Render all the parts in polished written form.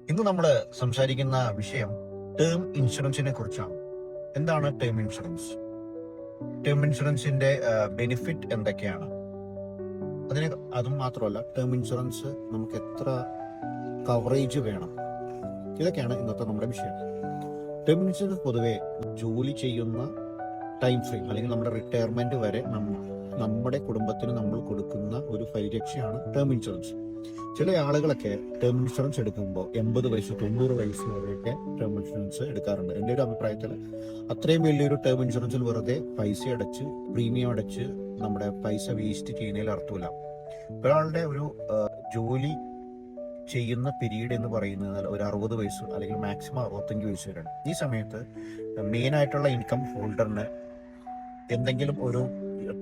ഇന്ന് നമ്മൾ സംസാരിക്കുന്ന വിഷയം ടേം ഇൻഷുറൻസിനെ കുറിച്ചാണ്. എന്താണ് ടേം ഇൻഷുറൻസ്? ടേം ഇൻഷുറൻസിന്റെ ബെനിഫിറ്റ് എന്തൊക്കെയാണ്? അതും മാത്രമല്ല, ടേം ഇൻഷുറൻസ് നമുക്ക് എത്ര കവറേജ് വേണം? ഇതൊക്കെയാണ് ഇന്നത്തെ നമ്മുടെ വിഷയം. ടേം ഇൻഷുറൻസ് പൊതുവെ ജോലി ചെയ്യുന്ന ടൈം ഫ്രെയിം അല്ലെങ്കിൽ നമ്മുടെ റിട്ടയർമെന്റ് വരെ നമ്മുടെ കുടുംബത്തിന് നമ്മൾ കൊടുക്കുന്ന ഒരു പരിരക്ഷയാണ് ടേം ഇൻഷുറൻസ്. ചില ആളുകളൊക്കെ ടേം ഇൻഷുറൻസ് എടുക്കുമ്പോൾ 80 വയസ്സ് 90 വയസ്സ് വരെയൊക്കെ ടേം ഇൻഷുറൻസ് എടുക്കാറുണ്ട്. എൻ്റെ ഒരു അഭിപ്രായത്തിൽ അത്രയും വലിയൊരു ടേം ഇൻഷുറൻസിൽ വെറുതെ പൈസ അടച്ച് പ്രീമിയം അടച്ച് നമ്മുടെ പൈസ വേസ്റ്റ് ചെയ്യുന്നതിൽ അർത്ഥമില്ല. ഒരാളുടെ ഒരു ജോലി ചെയ്യുന്ന പീരീഡ് എന്ന് പറയുന്നത് ഒരു 60 വയസ്സ് അല്ലെങ്കിൽ മാക്സിമം 65 വയസ്സ് വരെയാണ്. ഈ സമയത്ത് മെയിൻ ആയിട്ടുള്ള ഇൻകം ഹോൾഡറിന് എന്തെങ്കിലും ഒരു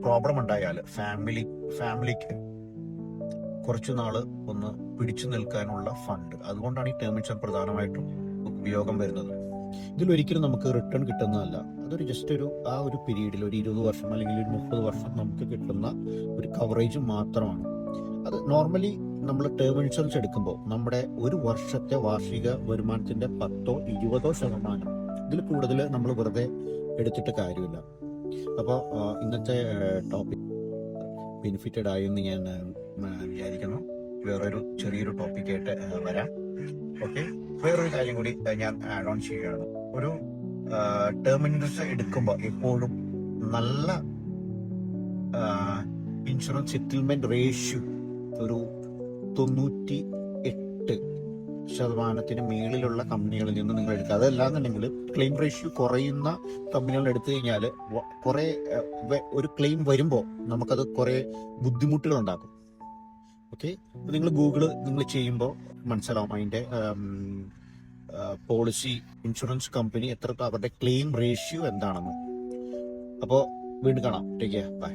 പ്രോബ്ലം ഉണ്ടായാൽ ഫാമിലിക്ക് കുറച്ചു നാള് ഒന്ന് പിടിച്ചു നിൽക്കാനുള്ള ഫണ്ട്, അതുകൊണ്ടാണ് ഈ ടേം ഇൻഷുറൻസ് പ്രധാനമായിട്ടും ഉപയോഗം വരുന്നത്. ഇതിലൊരിക്കലും നമുക്ക് റിട്ടേൺ കിട്ടുന്നതല്ല. അതൊരു ജസ്റ്റ് ആ ഒരു പീരീഡിൽ ഒരു 20 വർഷം അല്ലെങ്കിൽ ഒരു 30 വർഷം നമുക്ക് കിട്ടുന്ന ഒരു കവറേജ് മാത്രമാണ്. അത് നോർമലി നമ്മൾ ടേം ഇൻഷുറൻസ് എടുക്കുമ്പോൾ നമ്മുടെ ഒരു വർഷത്തെ വാർഷിക വരുമാനത്തിന്റെ 10-20% ഇതിൽ കൂടുതൽ നമ്മൾ വെറുതെ എടുത്തിട്ട് കാര്യമില്ല. അപ്പോൾ ഇന്നത്തെ ടോപ്പിക് ബെനിഫിറ്റഡ് ആയെന്ന് ഞാൻ വിചാരിക്കുന്നു. വേറൊരു ചെറിയൊരു ടോപ്പിക്കായിട്ട് വരാം. ഓക്കെ, വേറൊരു കാര്യം കൂടി ഞാൻ ആഡ് ഓൺ ചെയ്യുകയാണ്. ഒരു ടേം ഇൻഷുറൻസ് എടുക്കുമ്പോൾ എപ്പോഴും നല്ല ഇൻഷുറൻസ് സെറ്റിൽമെന്റ് റേഷ്യോ ഒരു 98% മേളിലുള്ള കമ്പനികളിൽ നിന്ന് നിങ്ങൾ എടുക്കുക. അതല്ലാന്നുണ്ടെങ്കിൽ ക്ലെയിം റേഷ്യോ കുറയുന്ന കമ്പനികൾ എടുത്തു കഴിഞ്ഞാൽ കുറെ ഒരു ക്ലെയിം വരുമ്പോൾ നമുക്കത് കുറെ ബുദ്ധിമുട്ടുകൾ ഉണ്ടാക്കും. ഓക്കെ, നിങ്ങൾ നിങ്ങൾ ചെയ്യുമ്പോൾ മനസ്സിലാവും അതിന്റെ പോളിസി ഇൻഷുറൻസ് കമ്പനി അവരുടെ ക്ലെയിം റേഷ്യോ എന്താണെന്ന്. അപ്പോൾ വീണ്ടും കാണാം. Take care, by.